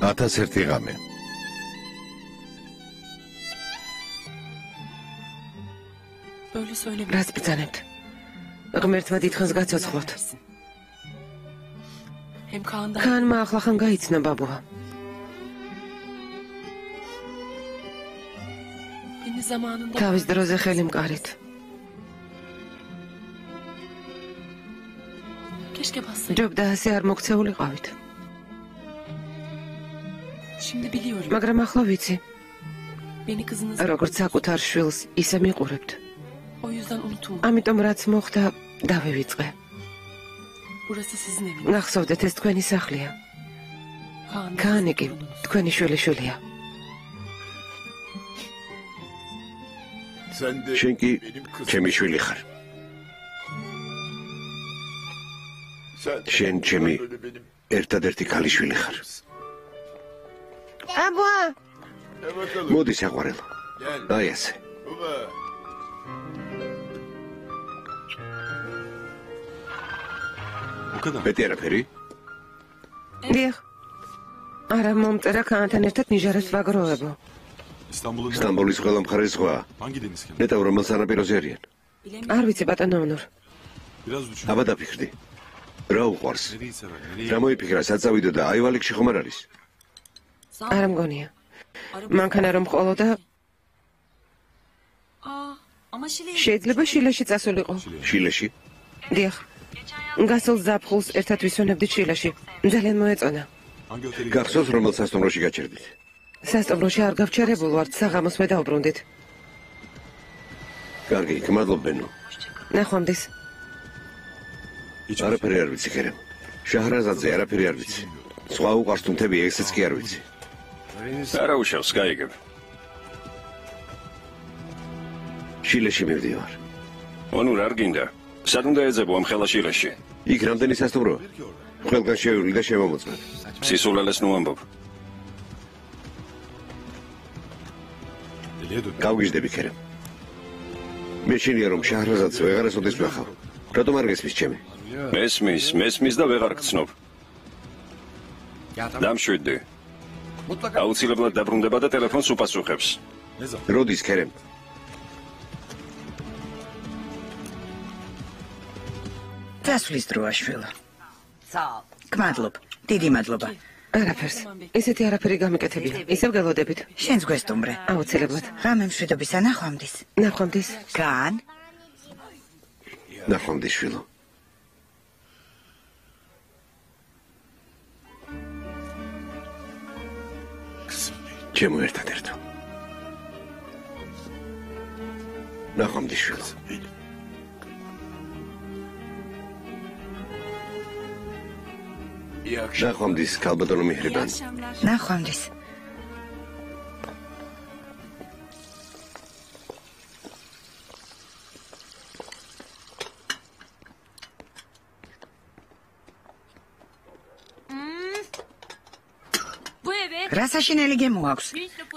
1001 ღამე. რაც ბრძანებთ. ღმერთმა დიდხანს გაცოცხლოთ. ქანმა ახლახან გაიცნა ბაბუა. თავის დროზე ხელი მყარით. ჯობდა ასე არ მოგცეულიყავით. მაგრამ ახლა ვიცი. როგორც საკუთარ შვილს ისე მიყურებთ. ამიტომ რაც მოხდა დავივიწყე. ნახსოვდეთ ეს თქვენი სახლია. ქანი კი თქვენი შვილიშვილია. შენ კი ჩემი შვილი ხარ. შენ ჩემი ერთადერთი ქალიშვილი ხარ. აბა! მოდი საყვარელო. აი ასე. მეტი არაფერი? დიახ. არა მომწერა ქანთან ერთად ნიჟარას ვაგროვებო. სტამბოლის ყველა მხარე ზღვაა. ნეტავ რომელს ანაპიროზე არიან? არ ვიცი ბატონო ონურ. აბა დაფიქრდი. რა უყვარს? რა მოიფიქრა საწავიდო და აივალიქში ხომ არ არის? არა მგონია. მანქანა რომ ყოლოდა შეიძლება შილეში წასულიყო. შილეში? დიახ. გასულ ზაფხულს ერთად ვისვენებდით შილეში. ძალიან მოეწონა. გახსოვს რომელ სასტუმროში გაჩერდით? სასტუმროში არ გავჩერებულ ვართ, საღამოს მე დავბრუნდით. კარგი, გმადლობ ბენო. ნახვამდის. არაფერი არ ვიცი ქერემ. შაჰრაზადზე არაფერი არ ვიცი. სხვა უყვარს თუნთები ესეც კი არ ვიცი. არა უშავს, გაიგებ. შილეში მივდივარ. ონურ არ გინდა. სად უნდა ეძებო ამ ხელა შილეში? იქ რამდენი სასტუმროა? ყველგან შევივლი და შემომოწმებ. სისულელეს ნუ ამბობ. გავგიჟდები ქერემ. მე შენია რომ შაჰრაზადს ვეღარასოდეს ვახავ. რატომ არ გესმის ჩემი? მესმის და ვეღარ გცნობ. დამშვიდდი. აუცილებლად დაბრუნდება და ტელეფონს უპასუხებს. როდის ქერემ? დასვლის დროა შვილო. გმადლობ. დიდი მადლობა. არაფერს. ესეთი არაფერი გამიკეთებია. ისევ გელოდებით. შენს გვესტუმრე. აუცილებლად. ღამე მშვიდობისა ნახვამდის. ნახვამდის. კან? ნახვამდის შვილო. ჩემო ერთადერთო. ნახვამდის შვილო. ნახვამდის ქალბატონო მიჰრიბანი. ნახვამდის. რა საშინელი გემო აქვს?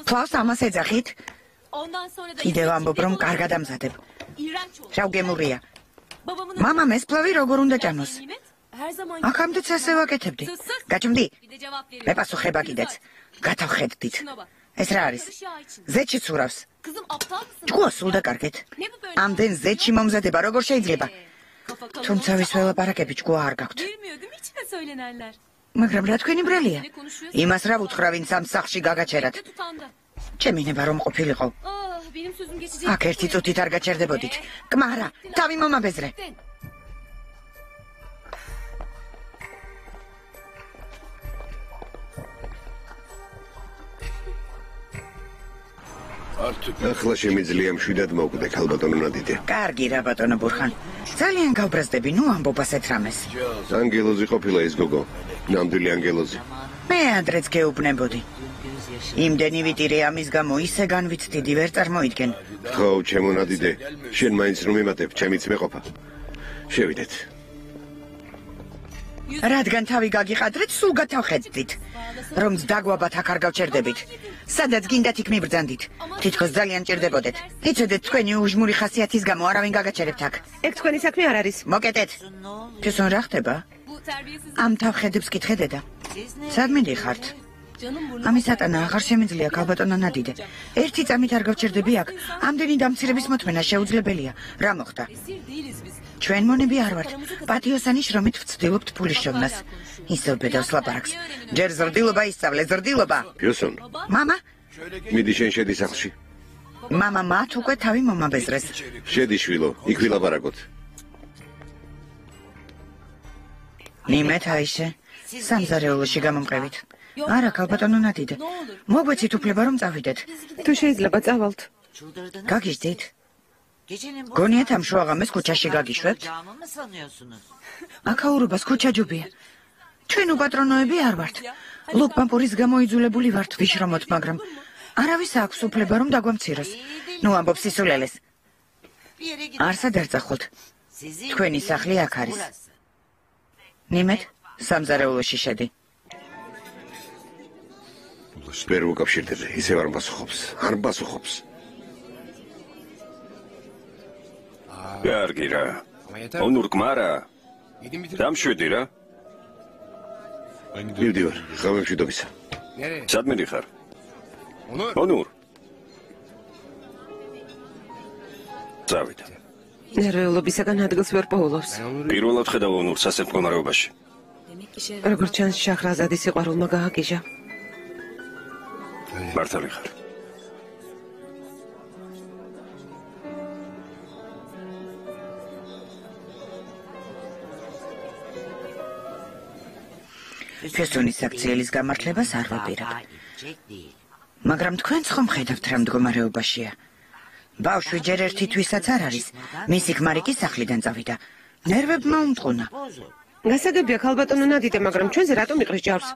თავს ამას ეძახით? კიდევ ამბობ რომ კარგად ამზადებ. შავგემურია. მამამ ეს ფლავი როგორ უნდა ჭამოს? აქამდეც ასე ვაკეთებდი. გაჩვმდი? მეპასუხება კიდეც. გათავხედდით. ეს რა არის? ზეთში ცურავს. ჭკუა სულ და კარგეთ. ამდენ ზეთში მომზადება როგორ შეიძლება? თუმცა ვის ველაპარაკები ჭკუა არ გაქვთ. მაგრამ რა თქვენი ბრალია? იმას რა ვუთხრა ვინც ამ სახლში გაგაჩერათ? ჩემი ნება რომ ყოფილიყო. აქ ერთი წუთით არ გაჩერდებოდით. კმარა, თავი მომაბეზრე. ახლა შემიძლია მშვიდად მოვკვდე ქალბატონო ნადიდე. კარგი რა ბატონო ბურხან. ძალიან გავბრაზდები, ნუ ამბობ ასეთ რამეს. ანგელოზი ყოფილა ეს გოგო. ნამდვილი ანგელოზი. მე ადრეც გეუბნებოდი. იმდენი ვიტირე ამის გამო ისე განვიცდიდი ვერ წარმოიდგენ. ხო, ჩემო ნადიდე, შენ მაინც რომ იმატებ, ჩემიც მეყოფა. შევიდეთ. რადგან თავი გაგიყადრეთ, სულ გათავხედდით. რომც დაგვაბათ აქ არ გავჩერდებით. სადაც გინდათ იქ მიბრძანდით. თითქოს ძალიან ჭირდებოდეთ. იცოდეთ თქვენი უჟმური ხასიათის გამო არავინ გაგაჩერებთ აქ. ეგ თქვენი საქმე არ არის. მოკეტეთ. თვითონ რა ხდება? ამ თავხედებს კითხე დედა. სად მიდიხართ? ამის ატანა აღარ შემიძლია ქალბატონო ნადიდე. ერთი წამით არ გავჭირდები აქ. ამდენი დამცირების მოთმენა შეუძლებელია. რა მოხდა? ჩვენ მონები არ ვართ. პატიოსანი შრომით ვცდილობთ ფულის შოვნას. ისევ ბედავს ლაპარაკს. ჯერ ზრდილობა ისწავლე, ზრდილობა. ფიოსონ, მამა? მიდი შენ შედი სახლში. მამა მათ უკვე თავი მომაბეზრეს. შედი შვილო, იქ ვილაპარაკოთ. ნიმეთ აიშე, სამზარეულოში გამომყევით. არა, ქალბატონო ნადიდე. მოგვეცით უფლება რომ წავიდეთ. თუ შეიძლება წავალთ. გაგიჟდით? გონიათ ამ შუაღამეს ქუჩაში გაგიშვებთ? აკაურობას ქუჩა ჯობია. ჩვენ უპატრონოები არ ვართ. ლუკ პამპურის გამოიძულებული ვართ ვიშრომოთ, მაგრამ არავის აქვს უფლება რომ დაგვამციროს. ნუ ამბობ სისულელეს. არსად არ წახვალთ. თქვენი სახლი აქ არის. ნიმეთ, სამზარეულოში შედი. ვერ უკავშირდები, ისევ არ პასუხობს. კარგი რა. ონურ გმარა. დამშვიდი რა. მივდივარ, ღამემშვიდობისა. სადმე ხარ? ონურ. წავიდა. ნერვიულობისაგან ადგილს ვერ პოულობს. პირველად ხედავ ონურს ასეთ მდგომარეობაში. როგორც ჩანს, შაჰრაზადის სიყვარულმა გააკიჟა. მართალი ხარ. ფესონის აქციელის გამართლებას არ ვაპირებ. მაგრამ თქვენც ხომ ხედავთ რა მდგომარეობაშია. ბავშვი ჯერ ერთი თვისაც არ არის. მისი ქმარი კი სახლიდან წავიდა. ნერვებმა უმტყუნა. გასაგებია ქალბატონო ნადიდე, მაგრამ ჩვენზე რატომ იყრის ჯავს?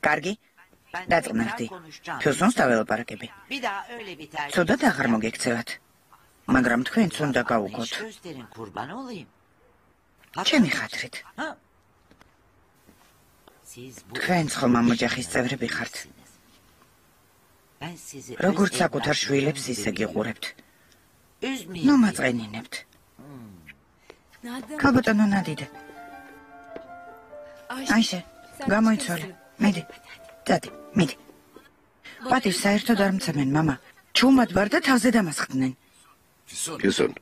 კარგი. დაწყნარდი. ფესონს დაველაპარაკები. ცუდად აღარ მოგექცევათ. მაგრამ თქვენც უნდა გაუგოთ. ჩემი ხათრით. თქვენც ხომ ამ ოჯახის წევრები ხართ. როგორც საკუთარ შვილებს ისე გიყურებთ. ნუ მაწყენინებთ. ქალბატონო ნადიდე. აიშე, გამოიცვალე. მიდი. დადი, მიდი. პატივს საერთოდ არ მცემენ, მამა. ჩუმად ვარ და თავზე დამასხდნენ. ფიოსონ,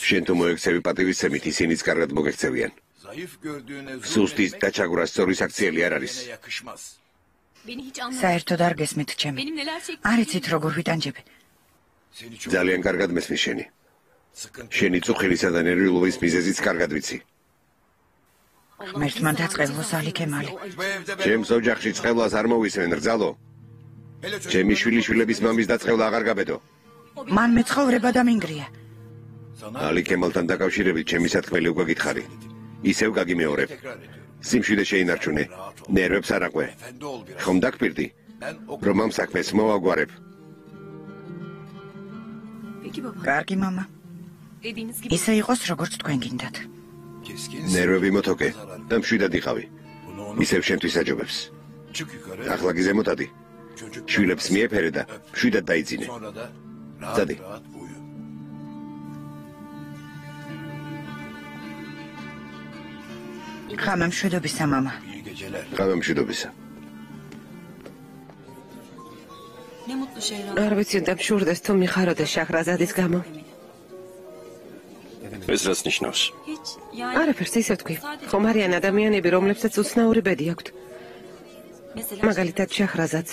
შენ თუ მოექცევი პატივისცემით, ისინიც კარგად მოგექცევიან. სუსტის დაჩაგვრას სწორის აქციელი არ არის. საერთოდ არ გესმით ჩემი. არ იცით როგორ ვიტანჯები. ძალიან კარგად მესმის შენი. შენი წუხილისა და ნერვიულობის მიზეზიც კარგად ვიცი. ღმერთმა დაწყევლოს ალი ქემალი. ჩემს ოჯახში წყევლას არ მოვისმენ, რძალო. ჩემი შვილიშვილების მამის დაწყევლა აღარ გაბედო. მან მეცხოვრება დამინგრია. ალი ქემალთან დაკავშირებით ჩემი სათქმელი უკვე გითხარი. ისევ გაგიმეორებ. სიმშვიდე შეინარჩუნე, ნერვებს არ აყვე. ხომ დაგპირდი, რომ ამ საქმეს მოვაგვარებ. კარგი მამა. ისე იყოს როგორც თქვენ გინდათ. ნერვები მოთოკე და მშვიდად იყავი. ისევ შენთვის აჯობებს. ახლა გიზემოდადი. შვილებს მიეფერე და მშვიდად დაიძინე. წადი. ღამემშვიდობისა, მამა. ღამემშვიდობისა. არ ვიცი და მშურდეს თუ მიხაროდე შაჰრაზადის გამო. ეს რაც ნიშნავს? არაფერს ისე ვთქვი. ხომ არიან ადამიანები, რომლებსაც უცნაური ბედი აქვთ. მაგალითად შაჰრაზადს.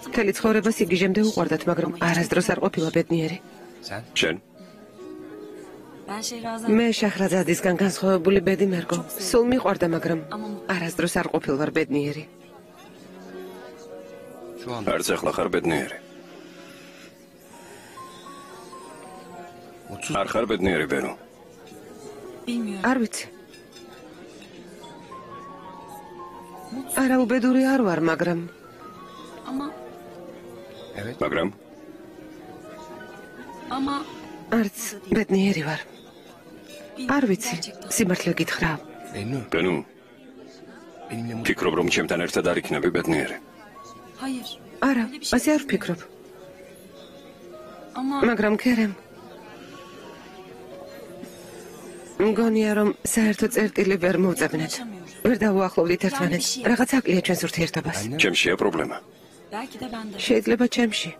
მთელი ცხოვრებას იგიჟემდე უყვარდათ, მაგრამ არასდროს არ ყოფილა ბედნიერი. შენ? მე შაჰრაზადისგან განსხვავებული ბედი მერგო. სულ მიყვარდა, მაგრამ არასდროს არ ყოფილვარ ბედნიერი. არც ახლა ხარ ბედნიერი. არ ხარ ბედნიერი, ბენო. არ ვიცი. არაუბედური არ ვარ, მაგრამ არც ბედნიერი ვარ. არ ვიცი, სიმართლე გითხრა. ბენო, ფიქრობ, რომ ჩემთან ერთად არ იქნები ბედნიერი. არა, ასე არ ვფიქრობ. მაგრამ ქერემ მგონია, რომ საერთო წერტილი ვერ მოვწებნეთ. ვერ დავუახლოვდით ერთმანეთს. რაღაც აკლია ჩვენს ურთიერთობას. ჩემშია პრობლემა. შეიძლება ჩემში.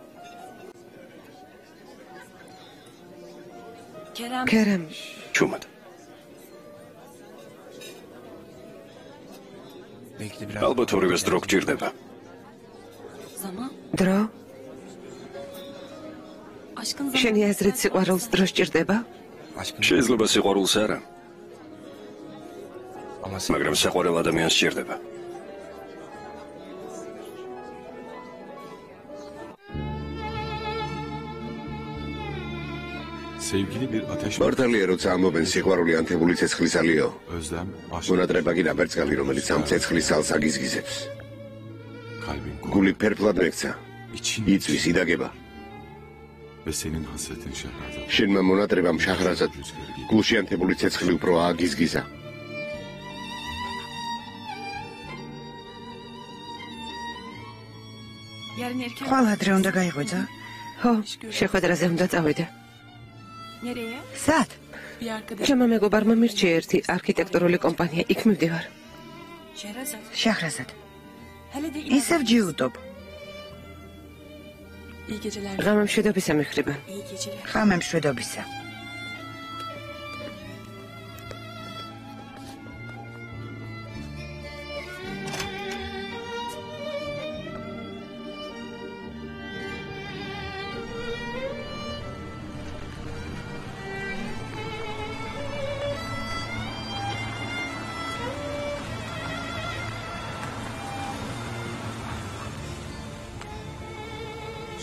ქერემ, ჩუმად. ალბათ ორივეს დრო გჭირდება. დრო? შენი აზრით სიყვარულს დრო სჭირდება? შეიძლება სიყვარულს არა, მაგრამ საყვარელ ადამიანს სჭირდება. Sevgili bir ateş მართალია, როცა ამბობენ სიყვარული ანთებული ცეცხლის ალიო. özlem, aşk, მონატრება კი ნაბერწკალი, რომელიც ამ ცეცხლის ალს აგიზგიზებს. kalbin გული ფერფლად მექცა. için იწვის იდაგება. ve senin hasretin Şehrazat. შენმა მონატრებამ შაჰრაზად გულში ანთებული ცეცხლი უფრო ააგიზგიზა. ხვალ ადრე უნდა გაიღვიძა? ხო, შეხვედრაზე უნდა წავიდე. სად? ჩემმა მეგობარმა მირჩია ერთი არქიტექტურული კომპანია, იქ მივდივარ. შეჰრაზად. ისევ ჯიუტობ. ღამე მშვიდობისა მიხრიბან. ხამე მშვიდობისა.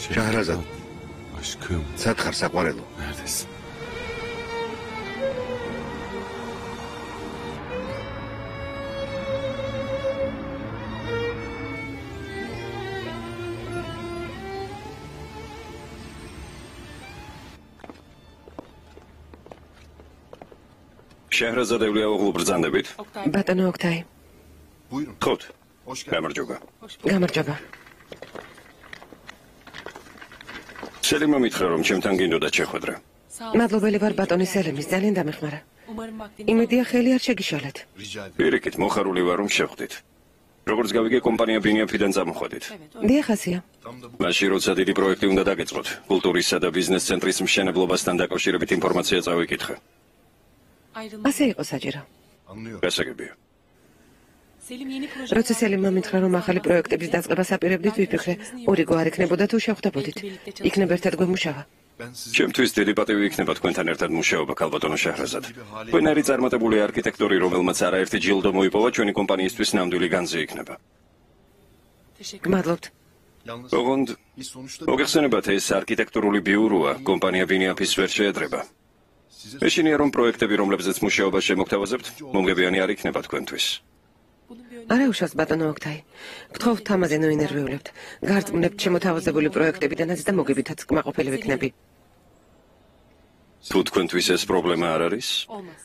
შაჰრაზად, Aşkım, სად ხარ საყვარელო? neredesin? შეჰრაზადევლია ოღლუ ბრძანდებით. ბატონო ოქტაი, ხოთ. გამარჯობა. გამარჯობა. სელიმმა მითხრა, რომ ჩემთან გინდოდა შეხვედრა. მადლობელი ვარ ბატონი სელიმის, ძალიან დამეხმარა. იმედია ხელი არ შეგიშალეთ. პირიქით, მოხარული ვარ, რომ შევხვდით. როგორც გავიგე, კომპანია ბინიაფიდან წამოხვედით. დიახ, ასია. მაშინ, როცა დიდი პროექტი უნდა დაგეწყოთ, კულტურისა და ბიზნეს ცენტრის მშენებლობასთან დაკავშირებით ინფორმაცია წავიკითხე. ასე იყო საჭირო. გასაგებია. როცა სელიმმა მითხრა, რომ ახალი პროექტების დაწყებას აპირებდით, ვიფიქრე, ორი გვარი იქნებოდა თუ შევხვდებოდით. იქნებ ერთად გვემუშავა. ჩემთვის დიდი პატივი იქნება თქვენთან ერთად მუშაობა, ქალბატონო შეჰრაზად. თქვენ არის წარმატებული არქიტექტორი, რომელმაც არაერთი ჯილდო მოიპოვა ჩვენი კომპანიისთვის ნამდვილი განძი იქნება. გმადლობთ. ოღონდ მოგეხსენებათ, ეს არქიტექტურული ბიუროა, კომპანია ბინიაფის ვერ შეედრება. მეშინია, რომ პროექტები, რომლებზეც მუშაობა შემოგთავაზებთ, მომგებიანი არ იქნება თქვენთვის. არა უშავს ბატონო ოქტაი. გთხოვთ ამაზე ნოინერვიულებთ. გარწმუნებთ შემოთავაზებული პროექტებიდანაც და მოგებითაც კმაყოფილი ვიქნები. თუ თქვენთვის ეს პრობლემა არ არის?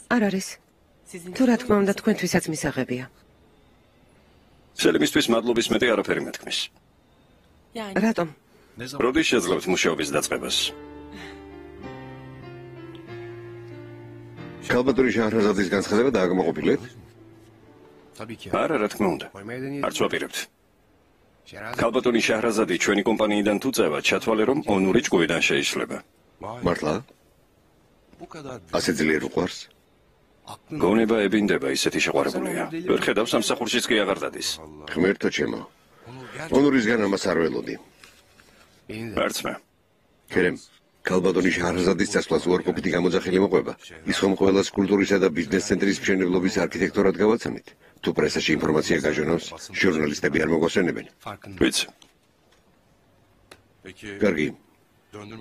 არ არის. თუ რა თქმა უნდა თქვენთვისაც მისაღებია. სელიმისთვის მადლობის მეტი არაფერი მეთქმის. რატომ? როდის შეძლებთ მუშაობის დაწყებას? ქალბატონი შაჰრაზადის განცხადება დააკმაყოფილეთ? არა, რა თქმა უნდა. არც ვაპირებთ. ქალბატონი შაჰრაზადი ჩვენი კომპანიიდან თუ წევა, ჩათვალე, რომ ონური ჭკუიდან შეიშლება. მართლა? ასე ძლიერ უყვარს? გონება ებინდება, ისეთი შეყვარებულია. ვერ ხედავს სამსახურშიც კი აღარ დადის. ღმერთო ჩემო. ონურისგან ამას არ ველოდი. არცმა. ქერემ, ქალბატონი შაჰრაზადის წასვლას უარყოფითი გამოძახილი მოყვება. ის ხომ ყველას კულტურისა და ბიზნეს ცენტრის მშენებლობის არქიტექტორად გავაცამით. თუ პრესაში ინფორმაცია გაჟონავს, ჟურნალისტები არ მოგვასვენებენ. ვიცი. კარგი.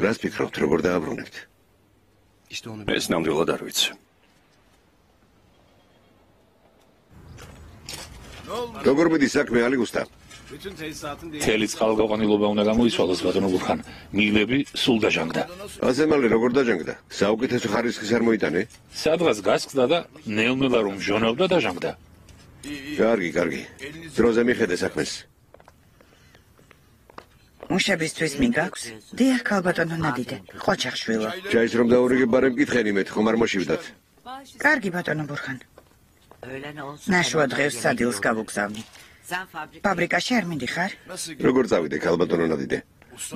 რას ფიქრობთ, როგორ დააბრუნებთ? ეს ნამდვილად არ ვიცი. როგორ მიდის საქმე, ალიგუსტა? თელი წყალგაყვანილობა უნდა გამოიცვალოს ბატონო ბურხან. მილები სულ დაჟანგდა. ასე მალე როგორ დაჟანგდა? საუკეთესო ხარისხის არ მოიტანე? სადღაც გასკდა და ნელ-ნელა რომ ჟონავდა დაჟანგდა. კარგი. დროზე მიხედე საქმეს. მუშებისთვის მიგაქვს? დიახ, ქალბატონო ნადიდე. ყოჩახშვილო. ჩაის რომ დაურიგებ, ბარემ კითხენი მე ხომ არ მოშივდათ. კარგი ბატონო ბურხან. ნაშუა დღეს სადილს გავუგზავნი. ფაბრიკაში არ მიდიხარ? როგორ წავიდე, ქალბატონო ნადიდე?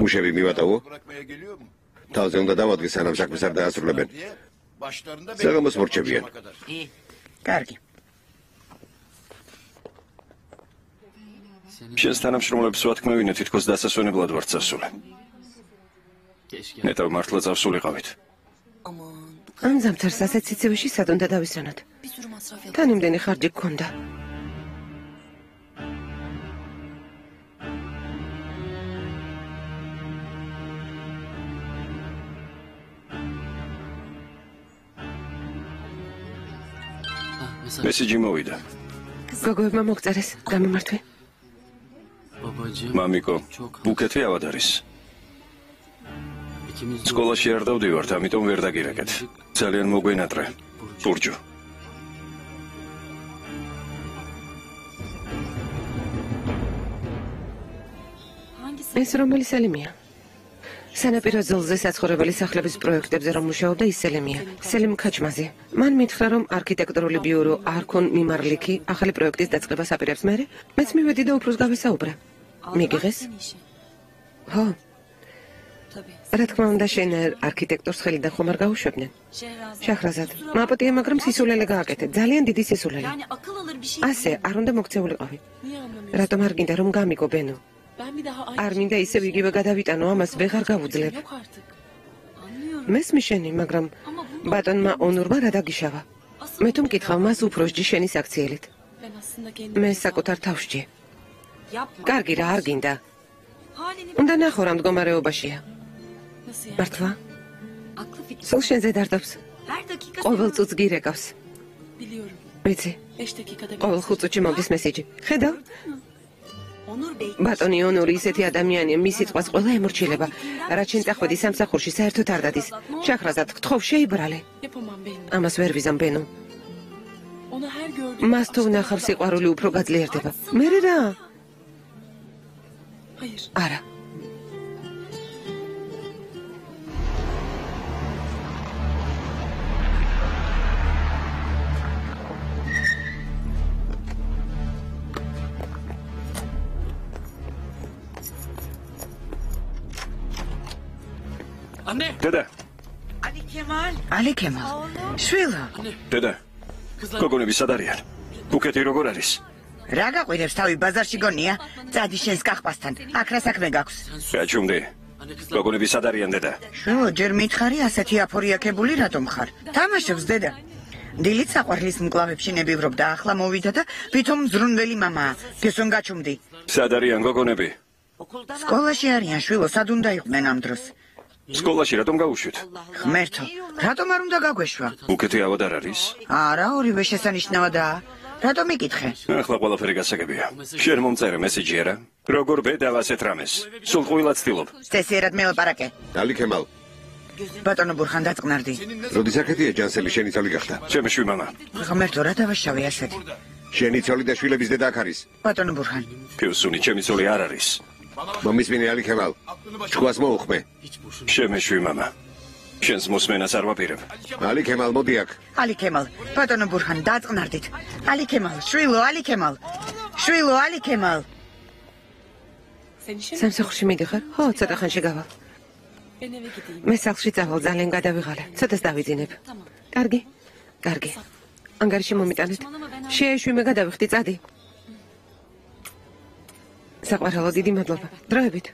მუშები მივატოვო? თავზე უნდა დავადგე, სანამ საქმეს არ დაასრულებენ. საღამოს მორჩებიან. კარგი. შენს თანამშრომლებს ვათქმევინე, თითქოს დასასვენებლად ვართ წასული. ნეტავ მართლა წავსულიყავით. ამ ზამთარს ასეთ სიცივეში სად უნდა დავისვენოთ? თან იმდენი ხარჯი გქონდა. მესიჯი მოვიდა. გოგოებმა მოგწერეს, გამომართვი. მამიკო, ბუკეთი ავად არის. სკოლაში არ დავდივართ, ამიტომ ვერ დაგირეკეთ. ძალიან მოგვენატრე. ბურჯო. ეს რომელი სელიმია? სანაპირო ზოლზე საცხოვრებელი სახლების პროექტებზე რომ მუშაობდა ის სელიმია. სელიმ ქაჩმაზი. მან მითხრა რომ არქიტექტურული ბიურო არქონ მიმარლიქი ახალი პროექტის დაწყებას აპირებს მერე, მეც მივედი და უფროს გავესაუბრე. მიგიღეს? ხო. რა თქმა უნდა შენ არქიტექტორს ხელიდან ხომ არ გაუშვებდნენ? შაჰრაზად, მაპატია, მაგრამ სისულელე გააკეთე, ძალიან დიდი სისულელე. ასე არ უნდა მოქცეულიყავი. რატომ არ გინდა რომ გამიგო ბენო? არ მინდა ისევ იგივე გადავიტანო, ამას ვეღარ გავუძლებ. მესმის შენი, მაგრამ ბატონმა ონურმა რა დაგიშავა? მე თუ მკითხავ მას უფროსჯი შენის აქციელით. მე საკუთარ თავშჯი. კარგი რა, არ გინდა. უნდა ნახო რა მდგომარეობაშია. მართლა? სულ შენზე დარდობს. ყოველ წუთს გირეკავს. ვიცი. ყოველ 5 წუთში მომდის მესიჯი. ხედავ? ბატონი ონური ისეთი ადამიანია, მის სიტყვას ყველა ემორჩილება. რაც შენ წახვედი სამსახურში, საერთოდ არ დადის. შაჰრაზად, გთხოვ, შეიბრალე. ამას ვერ ვიზამბენო. მას თუ ვნახავ სიყვარული უფრო გაძლიერდება. მერე რა? არა. დედა. ალი ქემალ. შვილო. დედა. გოგონები სად არიან? ბუკეთი როგორ არის? რა გაყვირებს თავი ბაზარში გონია? წადი შენს კახპასთან. აქ რა საქმე გაქვს? გაჩუმდი. გოგონები სად არიან, დედა? შვილო, ჯერ მითხარი ასეთი აფორიაქებული რატომ ხარ? თამაშობს დედა. დილით საყვარლის მკლავებში ნებივრობდა, ახლა მოვიდა და თვითონ მზრუნველი მამაა. ფესონ გაჩუმდი. სად არიან გოგონები? სკოლაში არიან, შვილო, სად უნდა იყვნენ ამ დროს? სკოლაში რატომ გაუშვით? ღმერთო, რატომ არ უნდა გაგვეშვა? ბუკეთი ავად არ არის? არა, ორივე შესანიშნავადაა. რატომ იკითხე? ახლა ყველაფერი გასაგებია. შენ მომწერე მესიჯი არა? როგორ ბედავ ასეთ რამეს? სულ ყვილად ცდილობ. წესიერად მელაპარაკე. ალი ქემალ, ბატონო ბურხან დაწყნარდი. როდის აქეთია ჯანსელი შენი ცოლი გახდა? ჩემი შვიმამა. ღმერთო, რა დავაშავე ასეთი? შენი ცოლი და შვილების დედა აქ არის. ბატონო ბურხან. ფიუსუნი ჩემი ცოლი არ არის. მომისმინე ალი ქემალ. ჩქუას მოუხმე. ჩემი შვიმამა. შენს მოსმენას არ ვაპირებ. ალი ქემალ, მოდი აქ. ალი ქემალ, ბატონო ბურხან, დაწყნარდით. ალი ქემალ, შვილო, ალი ქემალ. შვილო, ალი ქემალ. სამსახურში მიდიხარ? ხო, ცოტა ხანში გავალ. მე სახლში წავალ, ძალიან გადავიღალე. ცოტას დავიძინებ. კარგი? კარგი. ანგარიში მომიტანეთ. შეეშვი მე გადავიხდი, წადი. საყვარელო, დიდი მადლობა. დროებით.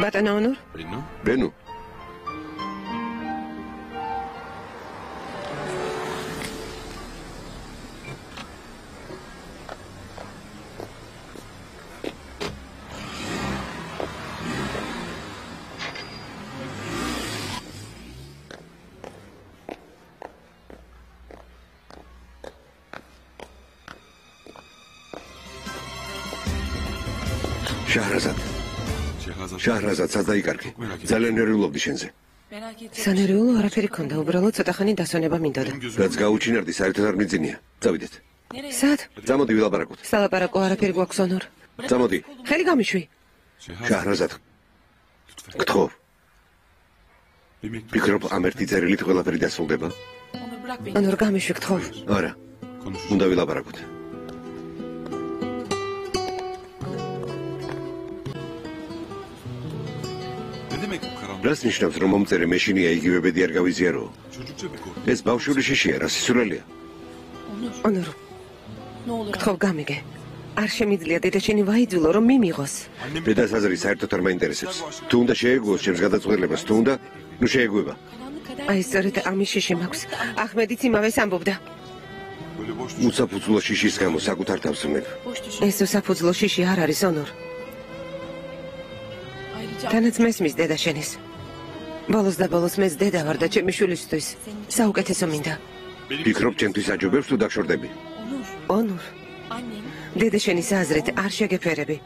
ბატონო ონურ? ბენუ. ჯეჰაზად, შაჰრაზად სადაიკარგი. ძალიან ნერვიულობდი შენზე. სანერვიულო არაფერი ქონდა, უბრალოდ ცოტა ხანი დასვენება მინდოდა. რაც გაუჩინარდი, საერთოდ არ მიძინია. წავიდეთ. სად? წამოდი ვილაპარაკოთ. სალაპარაკო არაფერი გვაქვს ონორ. წამოდი. ხელი გამიშვი. შაჰრაზად. გთხოვ. ფიქრობ ამ ერთი წერილით ყველაფერი დასრულდება? ონორ გამიშვი გთხოვ. არა. უნდა ვილაპარაკოთ. რას ნიშნავს რომ მომწერე მეშინია იგივე ბედი არ გავიზიარო? ეს ბავშვური შიშია, რა სისულელია? ონორ. გთხოვ გამიგე. არ შემიძლია დედაჩემი ვაიძულო რომ მიმიღოს. დედას აზრი საერთოდ არ მაინტერესებს. თუ უნდა შეეგუოს ჩემს გადაწყვეტილებას, თუ უნდა, ნუ შეეგუება. აი სწორედ ამის შიში მაქვს. ახმედიც იმავეს ამბობდა. უსაფუძვლო შიშის გამო საკუთარ თავს ვმებ. ეს უსაფუძვლო შიში არ არის ონორ. თანაც მესმის დედა შენის. ბოლოს და ბოლოს მეც დედა ვარ და ჩემი შვილისთვის საუკეთესო მინდა. ფიქრობ ჩემთვის აჯობებს თუ დაგშორდები? ონორ. დედა შენის აზრით არ შეგეფერები.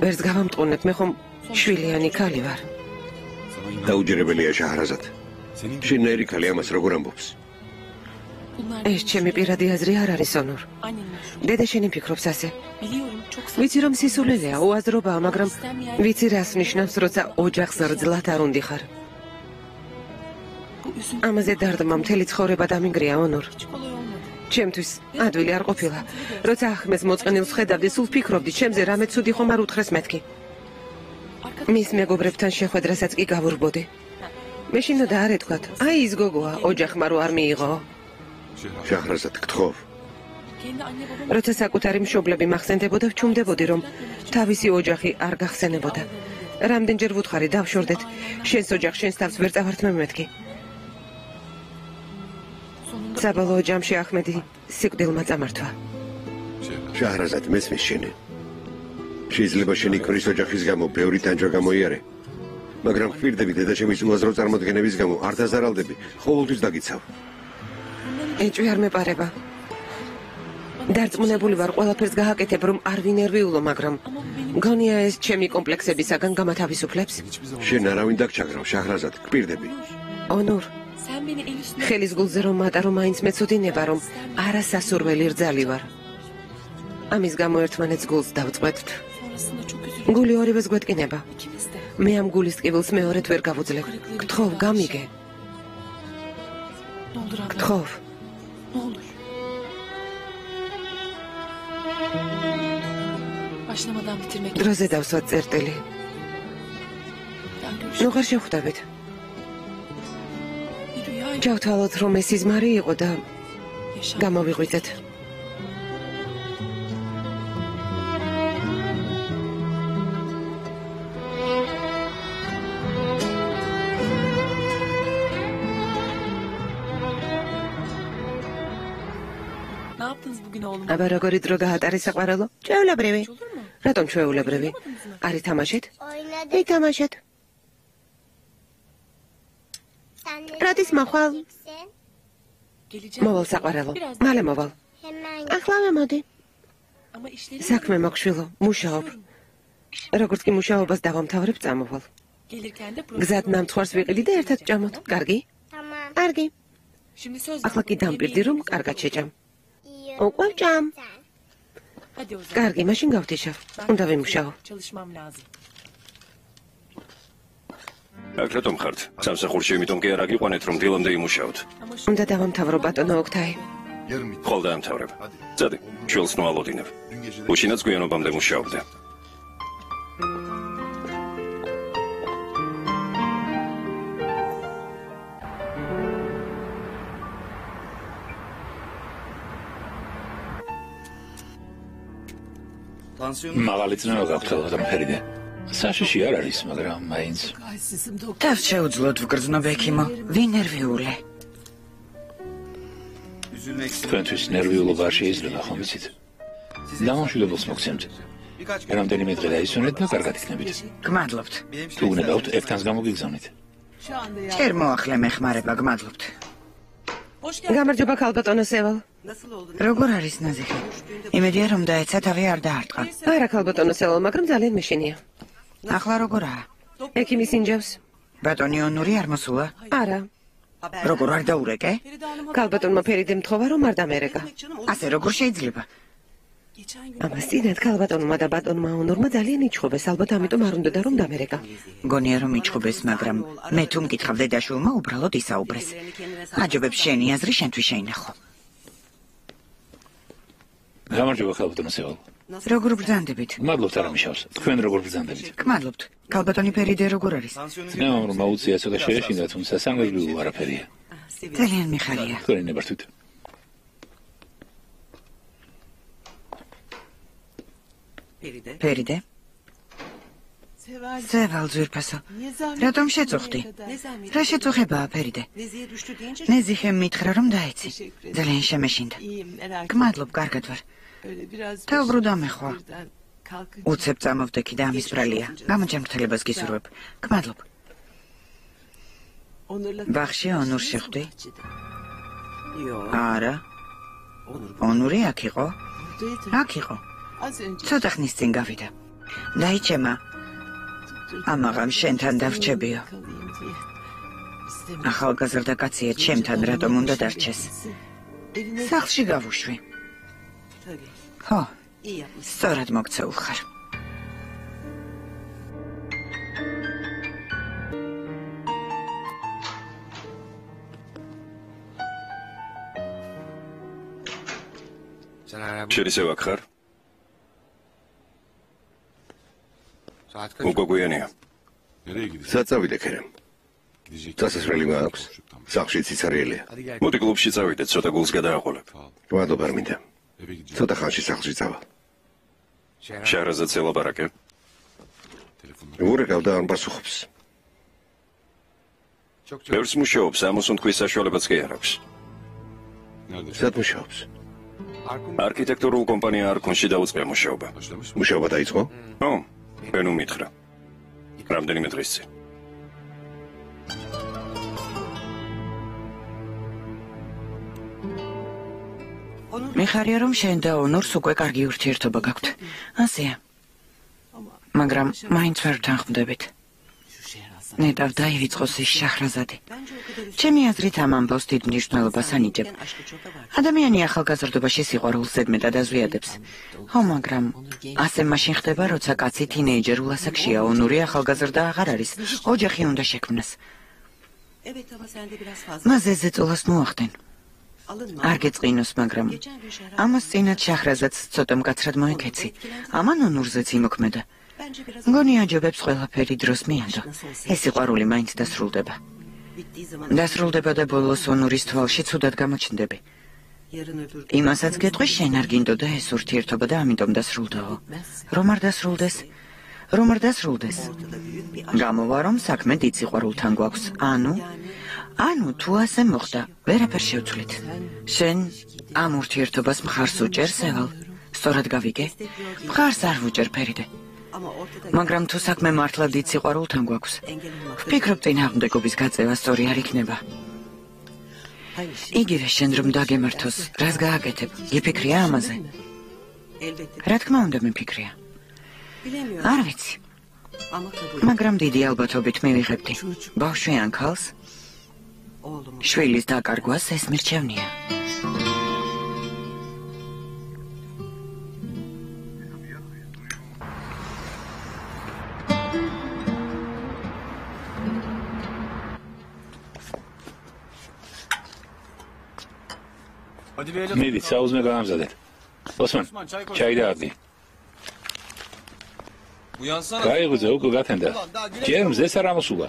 ვერც გავამტყუნებ, მე ხომ შვილიანი ქალი ვარ. დაუჯერებელია შაჰრაზად. შენერი ქალი ამას როგორ ამბობს? ეს ჩემი პირადი აზრი არ არის ონორ. დედა შენი ფიქრობს ასე. ვიცი რომ სისულელეა, უაზრობაა, მაგრამ ვიცი რას ნიშნავს, როცა ოჯახს რძლად არ უნდიხარ. ამაზე დარდმა მთელი ცხოვრება დამინგრია ონორ. ჩემთვის ადვილი არ ყოფილა. როცა ახმეს მოწყენილს ხედავდი, სულ ფიქრობდი, ჩემზე რამე ცუდი ხომ არ უთხრეს მეთქი. მის მეგობრებთან შეხვედრასაც კი გავურბოდი. მეშინოდა არ ეთქვათ, აი ის გოგოა, ოჯახმა რო არ მიიღო. შაჰრაზად, გთხოვ. როცა საკუთარი მშობლები მახსენდებოდა, ვჩუმდებოდი, რომ თავისი ოჯახი არ გახსენებოდა. რამდენჯერ ვუთხარი, დავშორდეთ, შენს ოჯახს შენს თავს ვერ წავართმევ მეთქი. საბოლოო ჯამში ახმედი სიკვდილმა წამართვა. შაჰრაზად, მესმის შენი. შეიძლება შენი ქმრის ოჯახის გამო ბევრი ტანჯვა გამოიარე, მაგრამ ხშირდები დედაჩემის უაზრო წარმოდგენების გამო არ დაზარალდები, ყოველთვის დაგიცავ. ეჭვი არ მეპარება. დარწმუნებული ვარ, ყველაფერს გააკეთებ, რომ არ ვინერვიულო, მაგრამ გონია ეს ჩემი კომპლექსებისაგან გამათავისუფლებს. შენ არავინ დაგჩაგრავ, შაჰრაზად, გპირდები. ონორ. ხელის გულზე რომ მატარო, მაინც მეცოდინება, რომ არასასურველი რძალი ვარ. ამის გამო ერთმანეთს გულს დავწყვეტთ. გული ორივეს გვეტკინება. მე ამ გულის ტკივილს მეორედ ვერ გავუძლებ. გთხოვ, გამიგე. გთხოვ. დროზე დავსვათ წერტილი. ნუ ხარ შევხვდებით. ჩავთვალოთ, რომ ეს იზმარი იყო და გამოვიღვიძეთ. აბა როგორი დრო გაატარეს საყვარელო? ჩვეულებრივი. რატომ ჩვეულებრივი? არი თამაშეთ? თამაშეთ. როდის მოხვალ? მოვალ საყვარელო. მალე მოვალ. ახლავე მოდი. საქმე მოგშვილო, მუშაობ. როგორც კი მუშაობას დავამთავრებ, წამოვალ. გზად ნამცხვარს ვიყიდი და ერთად ჭამოთ. კარგი? კარგი. ახლა კი დამპირდი, რომ კარგად შეჭამ. უკვე ჭამ. კარგი, მაშინ გავთიშავ. უნდა ვიმუშაო. აქ რატომ ხართ? სამსახურში იმიტომ კი არ აგიყვანეთ, რომ დილამდე იმუშაოთ. უნდა დავამთავრო ბატონო ოქთაი. ხოლ დაამთავრებ. წადი, შვილს ნოალოდინებ. უშინაც გვიანობამდე მუშაობდე. მაღალი წნევა გაქვთ და მფერიდე. საშიში არ არის, მაგრამ მაინც თავს შეუძლოთ ვგრძნობ ექიმო, ვინერვიულე. თქვენთვის ნერვიულობა არ შეიძლება, ხომ იცით? დამამშვიდებელს მოგცემთ. რამდენიმე დღე დაისვენეთ და კარგად იქნებით. გმადლობთ. თუ უნებავთ, ერთანს გამოგიგზავნით. ჯერ მოახლე მეხმარება, გმადლობთ. გამარჯობა ქალბატონო სევალ. როგორ არის ნაზიხი? იმედია რომ დაეცა თავი არ დაარტყა. არა ქალბატონო სევალ, მაგრამ ძალიან მეშინია. ახლა როგორაა? ექიმის ინჯავს. ბატონი ონური არ მოსულა? არა. როგორ არ დაურეკე? ქალბატონმა ფერიდემ თხოვა რომ არ დამერეკა. ასე როგორ შეიძლება? ამას წინათ ქალბატონმა და ბატონმა ონურმა ძალიან იჩხუბეს, ალბათ ამიტომ არ უნდოდა რომ დამერეკა. გონია რომ იჩხუბეს, მაგრამ მე თუ მკითხავ დედაშვილმა უბრალოდ ისაუბრეს. აჯობებს შენი აზრი შენთვის შეინახო. გამარჯობა ხალბატონო სევალ. როგორ ბრძანდებით? მადლობთ არამიშავს. თქვენ როგორ ბრძანდებით? გმადლობთ. ქალბატონი ფერიდე როგორ არის? ნეორმა უცია ცოტა შეეშინდა, თუმცა სამერძვილო არაფერია. ძალიან მიხარია. თქვენი ნებართვით. ფერიდე? სევალ ძვირფასო. რატომ შეწუხდი? რა შეწუხებაა ფერიდე? ნეზიხემ მითხრა რომ დაეცი. ძალიან შემეშინდა. გმადლობ, კარგად ვარ. თეობრუ დამეხვა. უცებ წამოვდექი და ამის ბრალია. გამოჯანმრთელებას გისურვებ. გმადლობ. ბახში ონურ შეხვდი? არა. ონური აქ იყო? აქ იყო. ცოტა ხნის წინ გავიდა. დაიჩემა. ამაღამ შენთან დავრჩებიო. ახალგაზრდა კაცია, ჩემთან რატომ უნდა დარჩეს? სახლში გავუშვი. ხო, სწორად მოგცეულ ხარ. შენ ისევ აქ ხარ? უგოგვიანია. საწავიდე ქერემ. წასასვლელი მაქვს. სახლში ციცარიელია. მოდი კლუბში წავიდეთ, ცოტა გულს გადააყოლებ. ვადო არ მინდა. ცოტა ხანში სახლში წავა. შაჰრაზადს ელაპარაკე. ურეკავ და არ პასუხობს. ბევრს მუშაობს, ამოსუნ თქვის საშუალებაც კი არ აქვს. სად მუშაობს? არქიტექტურულ კომპანია არქონში დაუწყია მუშაობა. მუშაობა დაიწყო? ო, ბენუ მითხრა. რამდენიმე დღის წინ. მიხარია რომ შენ და ონურს უკვე კარგი ურთიერთობა გაქვთ. ასეა. მაგრამ მაინც ვერ თანხმდებით. ნეტავ დაივიწყოს ის შაჰრაზადი. ჩემი აზრით ამ ამბავს დიდ მნიშვნელობას ანიჭებ. ადამიანი ახალგაზრდობაში სიყვარულს ზედმეტად აზვიადებს. ხო, მაგრამ ასე მაშინ ხდება, როცა კაცი თინეიჯერულ ასაკშია, ონური ახალგაზრდა აღარ არის, ოჯახი უნდა შექმნას. მასზე ზეწოლას მოახდენ. არ გეწყინოს, მაგრამ ამას წინათ შაჰრაზადს ცოტა მკაცრად მოეკეცი. ამან ონურზეც იმოქმედა. მგონი აჯობებს ყველაფერი დროს მიანდო. ეს სიყვარული მაინც დასრულდება. დასრულდება და ბოლოს ონურის თვალში ცუდად გამოჩნდები. იმასაც გეტყვი, შენ არ გინდოდა ეს ურთიერთობა და ამიტომ დასრულდაო. რომ არ დასრულდეს? რომ არ დასრულდეს? გამოვა რომ საქმე დიდ სიყვარულთან გვაქვს. ანუ თუ ასე მოხდა, ვერაფერ შევცვლით. შენ ამ ურთიერთობას მხარს უჭერ, სევალ? სწორად გავიგე? მხარს არ ვუჭერ, ფერიდე. მაგრამ თუ საქმე მართლა დიდ სიყვარულთან გვაქვს, ვფიქრობ წინააღმდეგობის გაწევა სწორი არ იქნება. იგივე შენ რომ დაგემართოს, რას გააკეთებ? გიფიქრია ამაზე? რა თქმა უნდა მიფიქრია. არ ვიცი. მაგრამ დიდი ალბათობით მივიღებდი. ბავშვი ან ქალს? შვილის დაკარგვას ეს მირჩევნია. მიდით, საუზმე გაამზადეთ. ოსმან, ჩაი და აღდი. გაიღვიძე, უკვე გათენდა. ჯერ მზეს არ ამოსულა.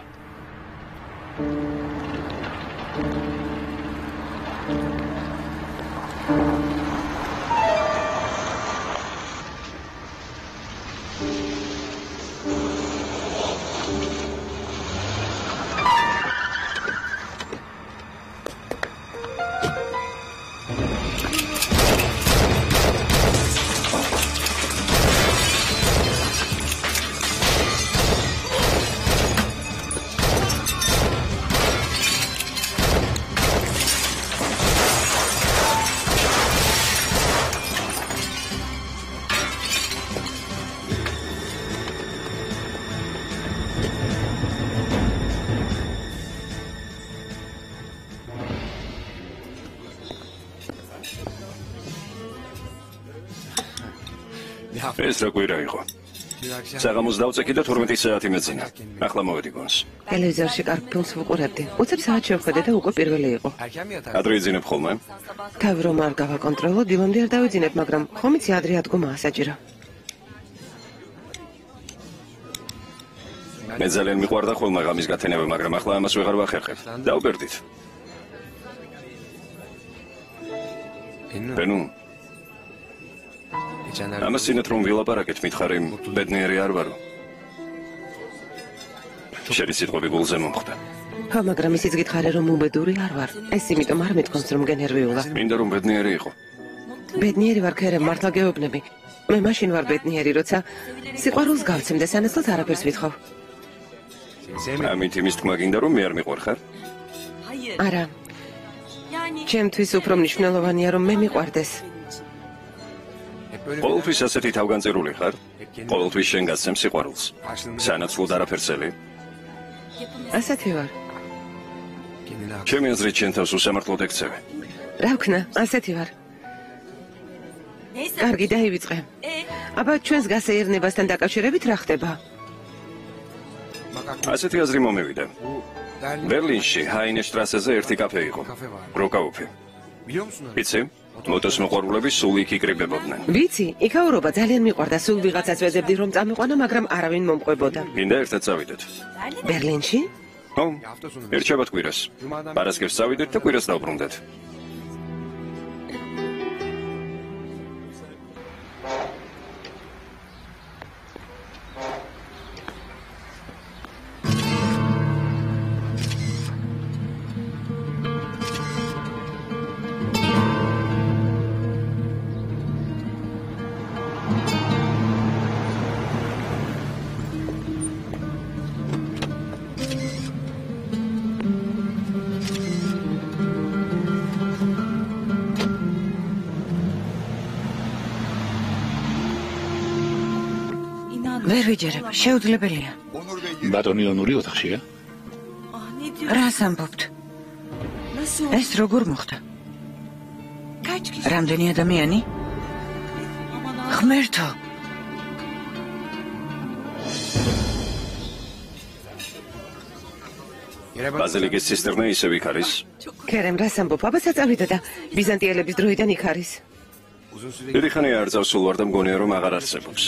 ეს რა კვირა იყო? საღამოს დავწექი და 12 საათი მეძინა. ახლა მოვედი გონს. ტელევიზორში კარგ ფილმს ვუყურებდი. უცებ საათ შევხედე და უკვე პირველი იყო. ადრე იძინებ ხოლმე? თავი რომ არ გავაკონტროლო, დილამდე არ დავიძინებ, მაგრამ ხომ იცი ადრე ადგომაა საჭირო. მე ძალიან მიყვარდა ხოლმე ღამის გათენება, მაგრამ ახლა ამას ვეღარ ვახერხებ. დავბერდით. ბენუ ამას წინათ რომ ვილაპარაკეთ, მითხარი ბედნიერი არ ვარო. შენი სიტყვები გულზე მომხდა. ხო, მაგრამ ისიც გითხარი რომ უბედური არ ვარ. ეს იმიტომ არ მithქონს რომ გენერვიულა. მინდა რომ ბედნიერი იყო. ბედნიერი ვარ, ქერე, მართლა გეუბნები. მე მაშინ ვარ ბედნიერი, როცა სიყვარულს გავცემ და სანაცვლოდ არაფერს ვითხოვ. ამით იმის თქმა გინდა რომ მე არ მიყვარ ხარ? არა. ჩემთვის უფრო მნიშვნელოვანია რომ მე მიყვარდეს. ყოველთვის ასეთი თავგანწირული ხარ? ყოველთვის შენ გასცემ სიყვარულს. სანაცვლოდ არაფერსელი? ასეთი ვარ. ჩემი აზრით შენ თავს უსამართლოდ ექცევი. რა ვქნა, ასეთი ვარ. კარგი, დაივიწყე. აბა ჩვენს გასეირნებასთან დაკავშირებით რა ხდება? ასეთი აზრი მომევიდა. ბერლინში ჰაინეშტრასეზე ერთი კაფე იყო. როკაუფი. იცი? მოტოს მოყვარულები სულ იქ იკრიბებოდნენ. ვიცი, იქაურობა ძალიან მიყვარდა, სულ ვიღაცას ვეძებდი რომ წამიყვანა, მაგრამ არავინ მომყვებოდა. მინდა ერთად წავიდეთ. ბერლინში? ხო, ერჩევათ კვირას. პარასკევს წავიდეთ და კვირას დავბრუნდეთ. ვერ ვიჯერებ, შეუძლებელია. ბატონი ონური ოთახშია? რას ამბობთ? ეს როგორ მოხდა? რამდენი ადამიანი? ღმერთო! ბაზილიკის ცისტერნა ისევ იქ არის. ქერემ, რას ამბობ? აბა საწავიდა და ბიზანტიელების დროიდან იქ არის. დიდი ხანია არ წავსულ ვარ და მგონია რომ აღარ არსებობს.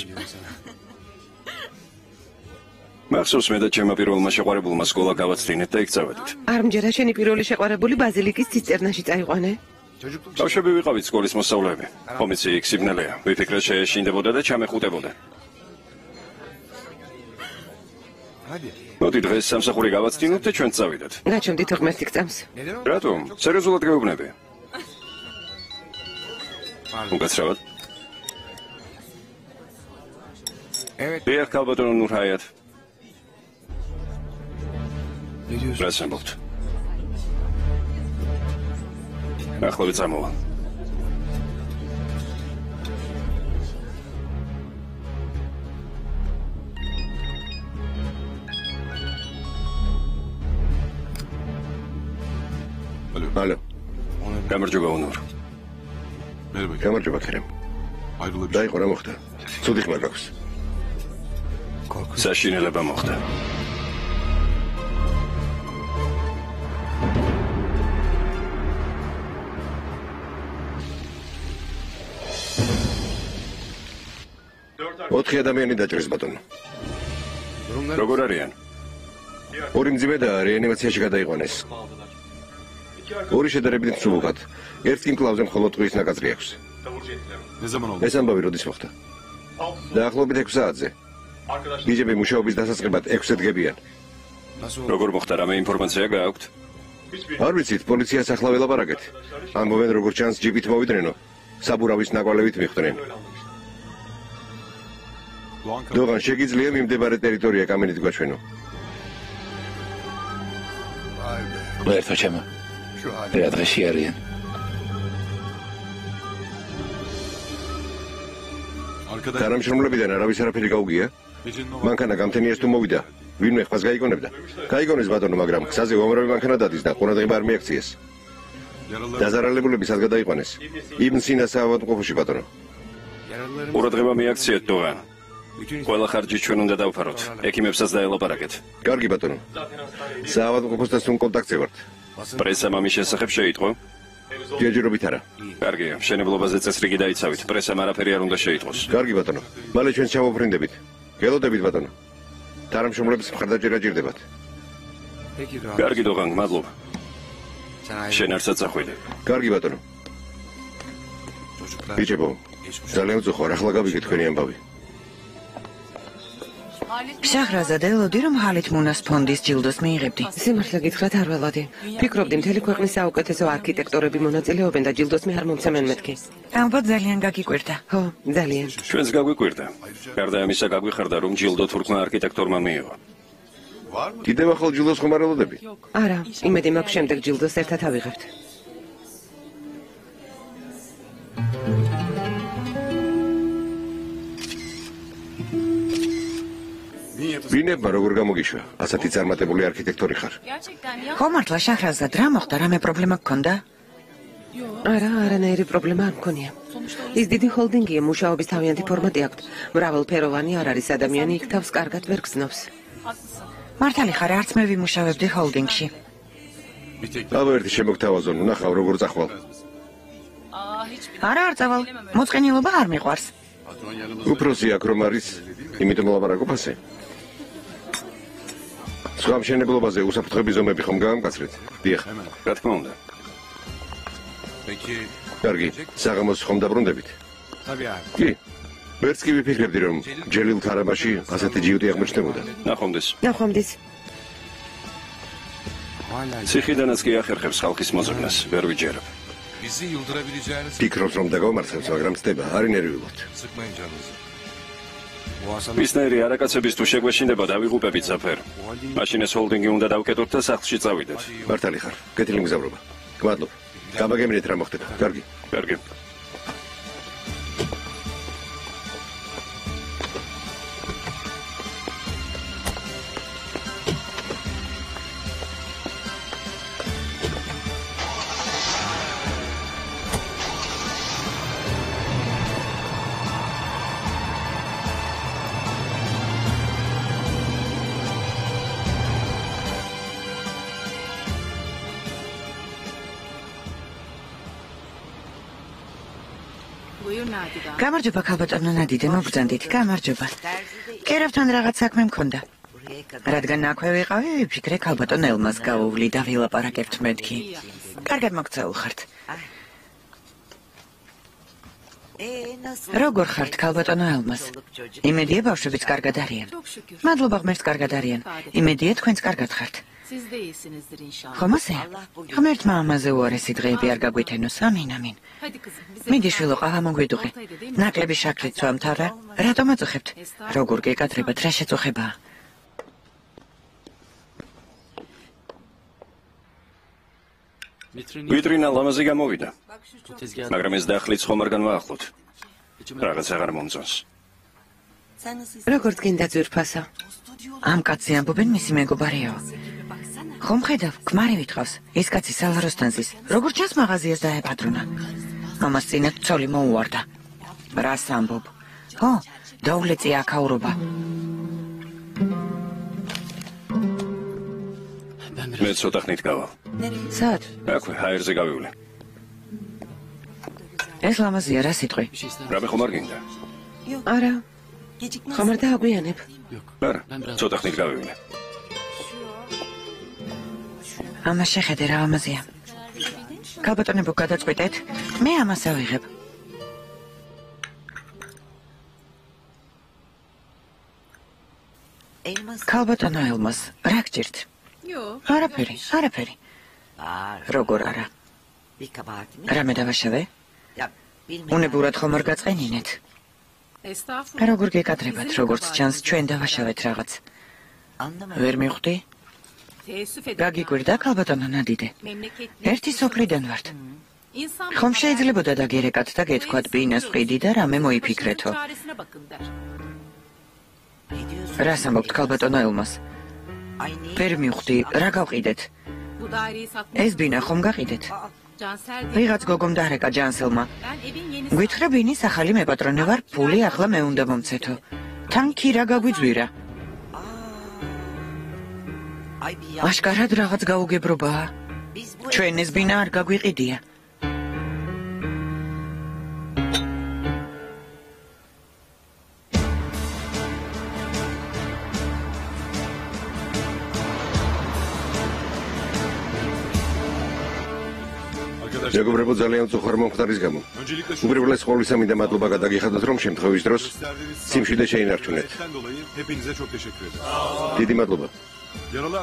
მახსოვს მე და ჩემმა პირველმა შეყვარებულმა სკოლა გავაცდინეთ და იქ წავედით. არ მჯერა შენი პირველი შეყვარებული ბაზილიკის ცისტერნაში წაიყვანე? ბავშვები ვიყავით სკოლის მოსწავლეები. ხომ იცი, იქ სიბნელეა. ვიფიქრე შეეშინდებოდა და ჩამეხუტებოდა. მოდი დღეს სამსახური გავაცდინოთ და ჩვენ წავიდეთ. გაჩვენდით ღმერთი გწამს. რატომ? სერიოზულად გეუბნები. უკაცრავად. დიახ, ქალბატონო ნურჰაიათ. რას ამბობთ? ახლა ვიწამოვა. ალო. გამარჯობა ონურ. გამარჯობა ქერემ. დაიყო რა მოხდა? ცუდი ხმა გაქვს. საშინელება მოხდა. ოთხი ადამიანი დაჭრეს ბატონო. როგორ არიან? ორი მძიმე და რეანიმაციაში გადაიყვანეს. ორი შედარებით მსუბუქად. ერთ კი მკლავზე მხოლოდ ტყვის ნაკაწრი აქვს. ეს ამბავი როდის მოხდა? დაახლოებით 6 საათზე. გიჟები მუშაობის დასაწყებად 6-ზე დგებიან. როგორ მოხდა, რამე ინფორმაცია გააქვთ? არ ვიცით, პოლიციას ახლა ველაპარაკეთ. ამბობენ როგორც ჩანს ჯიპით მოვიდნენ, საბურავის ნაკვალევით მიხვდნენ. დოგან შეგიძლია მიმდებარე ტერიტორია კამენით გაჩვენო. ერთო ჩემო. რა დღეში არიან? თანამშრომლებიდან არავის არაფერი გაუგია? მანქანა გამთენიას თუ მოვიდა? ვინმე ხმას გაიგონებდა? გაიგონეს ბატონო, მაგრამ გზაზე უამრავი მანქანა დადის და ყურადღება არ მიაქციეს. დაზარალებულები სად გადაიყვანეს? იმ სინასა ავადმყოფოში ბატონო. ყურადღება მიაქციეთ დოღან. ყველა ხარჯი ჩვენ უნდა დავფაროთ. ექიმებსაც დაელაპარაკეთ. კარგი ბატონო. საავადმყოფოსთან სულ კონტაქტზე ვართ. პრესამ ამის შესახებ შეიტყო? ჯერჯერობით არა. კარგია, მშენებლობაზე წესრიგი დაიცავით. პრესამ არაფერი არ უნდა შეიტყოს. კარგი ბატონო. მალე ჩვენ ჩამოვფრინდებით. გელოდებით ბატონო. თანამშრომლების მხარდაჭერა ჭირდებათ. კარგი დოღან, მადლობა. შენ არც აწახვიდე. კარგი ბატონო. ბიჭებო, ძალიან უცხო, ახლა გავიგე თქვენი ამბავი. შაჰრაზად ელოდი რომ ჰალით მუნას ფონდის ჯილდოს მიიღებდი. სიმართლე გითხრათ არ ველოდი. ფიქრობდი მთელი ქვეყნის საუკეთესო არქიტექტორები მონაწილეობენ და ჯილდოს მე არ მომცემენ მეთქი. ალბათ ძალიან გაგიკვირდა. ხო, ძალიან. ჩვენს გაგვიკვირდა. გარდა ამისა გაგვიხარდა რომ ჯილდო თურქმა არქიტექტორმა მიიღო. კიდევ ახალ ჯილდოს ხომ არ ელოდები? არა, იმედი მაქვს შემდეგ ჯილდოს ერთად ავიღებთ. ვინებმა როგორ გამოგიშვა? ასეთი წარმატებული არქიტექტორი ხარ. ხო მართლა შაჰრაზად, რა მოხდა? რამე პრობლემა გქონდა? არა, არანაირი პრობლემა არ მქონია. ის დიდი ჰოლდინგია, მუშაობის თავიანთი ფორმატი აქვს. მრავალფეროვანი არ არის ადამიანი, იქ თავს კარგად ვერ გზნობს. მართალი ხარ, არც მე ვიმუშავებდი ჰოლდინგში. ალბათ ერთი შემოგთავაზონ, ნახავ როგორ წახვალ. არა არ წავალ, მოწყენილობა არ მიყვარს. უფროსი აქ რომ არის, იმიტომ ლაპარაკობ ასე. სხვა მშენებლობაზე უსაფრთხოების ზომები ხომ გაამკაცრეთ? დიახ. რა თქმა უნდა. კარგი, საღამოს ხომ დაბრუნდებით? კი. ვერც კი ვიფიქრებდი რომ ჯელილ ქარაბაში ასეთი ჯიუტი აღმოჩნდებოდა. ნახვამდის. ნახვამდის. ციხიდანაც კი ახერხებს ხალხის მოძებნას, ვერ ვიჯერებ. ფიქრობს რომ დაგავმარცხებს, მაგრამ ცდება, არ ინერვიულობთ. მისნაირი არაკაცების თუ შეგვეშინდება დავიღუპებით ზაფერ. მაშინ ეს ჰოლდინგი უნდა დავკეტოთ და სახლში წავიდეთ. მართალი ხარ, კეთილი მგზავრობა. გმადლობ. გამაგემრიეთ რა მოხდება. კარგი. კარგი. გამარჯობა ქალბატონო ნადიდე, მოგბრძანდით. გამარჯობა. კერავთან რაღაც საქმე მქონდა. რადგან აქვე ვიყავი, ვიფიქრე ქალბატონ ელმას გავუვლი და ვილაპარაკებთ მეთქი. კარგად მოგწეულ ხართ. როგორ ხართ ქალბატონო ელმას? იმედია ბავშვებიც კარგად არიან. მადლობა ღმერთს კარგად არიან. იმედია თქვენც კარგად ხართ. ხომ ასე? ღმერთმა ამაზე უარესი დღეები არ გაგვითენოს. ამინ, ამინ. მიდი შვილო, ყავა მოგვიდუღე. ნაკლები შაქრით სვამთ არა? რატომ აწუხებთ? როგორ გეკადრებათ, რა შეწუხებაა? ვიტრინა ლამაზი გამოვიდა. მაგრამ ეს დახლიც ხომ არ განვაახლოთ. რაღაც აღარ მომწონს. როგორც გინდა ძვირფასო. ამ კაცი ამბობენ მისი მეგობარიო. ხომ ხედავ, ქმარი ვითხოვს. ეს კაცი სალაროსტანზის. როგორ ჩანს მაღაზიას დაეპატრონა. ამას წინათ ცოლი მოუვარდა. რას ამბობ? ხო, დაულეწია აქაურობა. მე ცოტა ხნით გავალ. სად? აქვე, ჰაერზე გავივლე. ეს ლამაზია რა სიტყვი? რამე ხომ არ გინდა? არა. ხომ არ დააგვიანებ? არა, ცოტა ხნით გავივლე. ამას შეხედე რა ლამაზია. ქალბატონებო გადაწყვეტეთ, მე ამას ავიღებ. ქალბატონო ელმას, რა გჭირთ? არაფერი, არაფერი. როგორ არა? რამე დავაშავე? უნებურად ხომ არ გაწყენინეთ? როგორ გეკადრებათ, როგორც ჩანს ჩვენ დავაშავეთ რაღაც. ვერ მიხვდი? გაგიკვირდა ქალბატონო ნადიდე. ერთი სოფლიდან ვართ. ხომ შეიძლებოდა დაგერეკათ და გეთქვათ ბინას ყიდი და რამე მოიფიქრეთო. რას ამბობთ ქალბატონო ელმას? ვერ მიხვდი, რა გავყიდეთ? ეს ბინა ხომ გაყიდეთ? ვიღაც გოგომ დარეკა ჯანსელმა. გვითხრა ბინის ახალი მეპატრონე ვარ, ფული ახლა მე უნდა მომცეთო. თან ქირა გაგვიძვირა. აშკარად რაღაც გაუგებრობაა. ჩვენ ეს ბინა არ გაგვიყიდია. მეგობრებო, ძალიან უხარ მომხდარის გამო. უპირველეს ყოვლისა მინდა მადლობა გადაგიხადოთ, რომ შემთხვევის დროს სიმშვიდე შეინარჩუნეთ. დიდი მადლობა.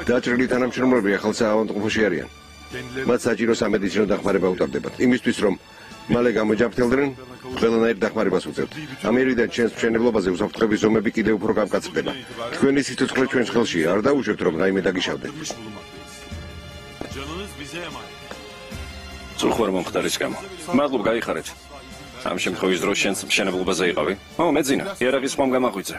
დაჭრილი თანამშრომლები ახალ საავადმყოფოში არიან. მათ საჭირო სამედიცინო დახმარება უტარდებათ. იმისთვის, რომ მალე გამოჯანმრთელდნენ, ყველანაირ დახმარებას უწევთ. ამერიდან ჩვენს მშენებლობაზე უსაფრთხოების ზომები კიდევ უფრო გამკაცრდება. თქვენი სიცოცხლე ჩვენს ხელშია, არ დაუშვებთ, რომ რაიმე დაგიშავდეთ. სულხარ მომხდარის გამო. მადლობ გაიხარეთ. ამ შემთხვევის დროს შენს მშენებლობაზე იყავი. მეძინა, იარაღის ხომ გამაღვიძე.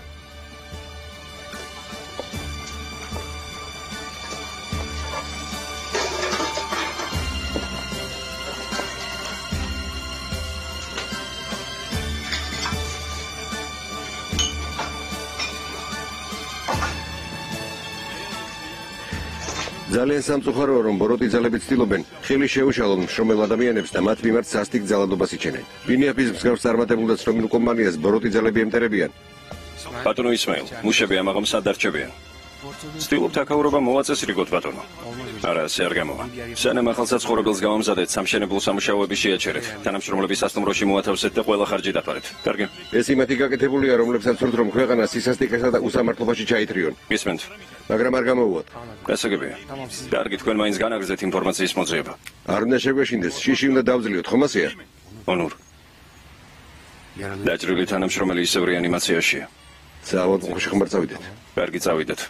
ძალიან სამწუხაროა, რომ ბოროტი ძალები ცდილობენ ხელი შეუშალონ მშრომელ ადამიანებს და მათ მიმართ სასტიკ ძალადობას იჩენენ. ბინიაფის მსგავს წარმატებულ და ცნობილ კომპანიას ბოროტი ძალები ემტერებიან. ბატონო ისმაილ, მუშები ამაღამ სადარჩებიან. ცდილობთ აკავრობა მოვაწესრიგოთ ბატონო. არა, ასე არ გამოვა. სანამ ახალ საცხოვრებელს გავამზადეთ, სამშენებლო სამუშაოები შეაჩერეთ. თანამშრომლების სასტუმროში მოათავსეთ და ყველა ხარჯი დაფარეთ. კარგი? ეს იმათი გაკეთებულია, რომლებსაც ვთქვით, რომ ქვეყანა სისასტიკესა და უსამართლობაში ჩაითრიონ. გისმენთ? მაგრამ არ გამოუვათ. გასაგებია. კარგი, თქვენ მაინც განაგრძეთ ინფორმაციის მოძიება. არ უნდა შეგვეშინდეს, შიში უნდა დავძლიოთ, ხომ ასეა? ონურ. დაჭრილი თანამშრომელი ისევ რეანიმაციაშია. საავადმყოფოში ხომ არ წავიდეთ? კარგი, წავიდეთ.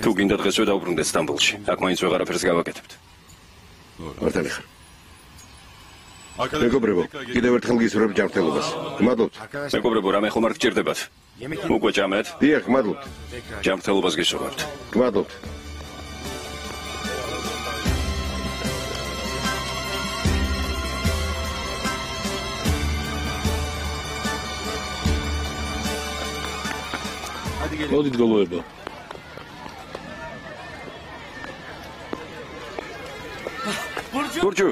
თუ გინდა დღესვე დავბრუნდეთ სტამბოლში. აქ მაინც ვეღარაფერს გავაკეთებთ. მართალი ხარ. მეგობრებო, კიდევ ერთხელ გისურვებ ჯანმრთელობას. გმადლობთ. მეგობრებო, რამე ხომ არ გჭირდებათ? უკვე ჭამეთ? დიახ, გმადლობთ. ჯანმრთელობას გისურვებთ. გმადლობთ. მოდით გოლოებო. ბურჯუ,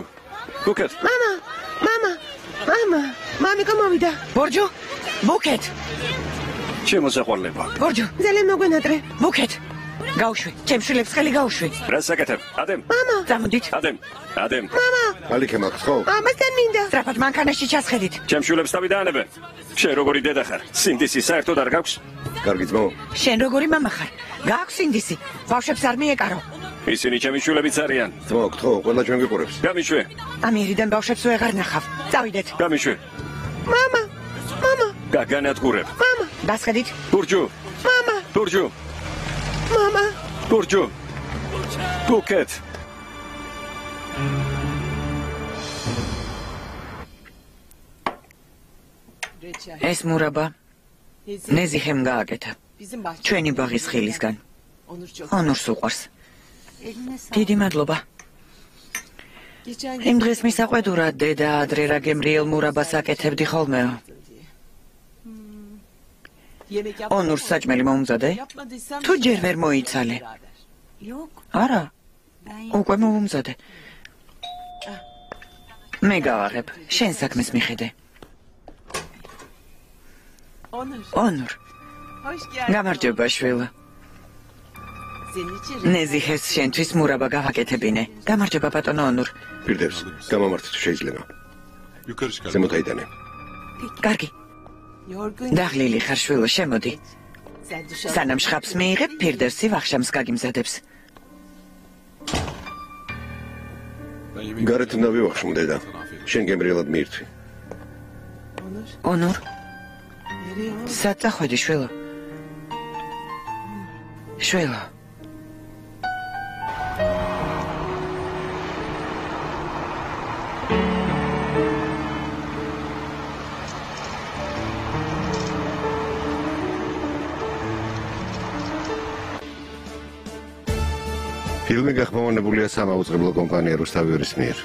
ბუკეთ. მამა, მამი გამოვიდა. ბორჯო, ბუკეთ. შემოსაყვარლება. ბორჯო, ძალიან მოგვენატრე. ბუკეთ. გაუშვი, ჩემს შვილებს ხელი გაუშვი. რა საკეთებ? ადემ. წამოდით. ადემ. ალიქე მაქვს ხო? ამასთან მინდა. სწრაფად მანქანაში ჩასხედით. ჩემს შვილებს თავი დაანებე. შენ როგორი დედა ხარ? სინდისი საერთოდ არ გაქვს? კარგი ძმაო. შენ როგორი მამა ხარ? გააქვს ინდისი. ბავშვებს არ მიეკარო. ისინი ჩემი შვილებიც არიან. ძმაო, გთხოვ, ყველა ჩვენ გიყურებს. გამიშვე. ამერიდან ბავშვებს ვეღარ ნახავ. წავიდეთ. გამიშვე. მამა. გაგანადგურებ. დასხედით. ბურჯუ. ბურჯუ. მამა. ბურჯუ. ბუკეთ. ეს მურაბა ნეზიხემ გააკეთა. ჩვენი ბაღის ხილისგან. ონურს უყვარს. დიდი მადლობა. იმ დღეს მისაყვედურად დედა ადრე რა გემრიელ მურაბას აკეთებდი ხოლმეო. ონურს საჭმელი მოუმზადე? თუ ჯერ ვერ მოიცალე? არა, უკვე მოუმზადე. მე გავაღებ, შენ საქმეს მიხედე. ონურ, გამარჯობა შვილო. ნეზიხეს შენთვის მურაბა გავაკეთებინე. გამარჯობა ბატონო ონურ. პირდებს, გამამართეთ შეიძლება. ზემოთ აიტანე. კარგი. დაღლილი ხარ შვილო, შემოდი. სანამ შხაპს მიიღებ, პირდევსი ვახშამს გაგიმზადებს. გარეთ უნდა ვივახშმ დედა. შენ გემრიელად მიირთვი. ონურ. სად წახვედი შვილო? შვილო. ფილმი გახმოვანებულია სამაუწყებლო კომპანია რუსთავიერის მიერ.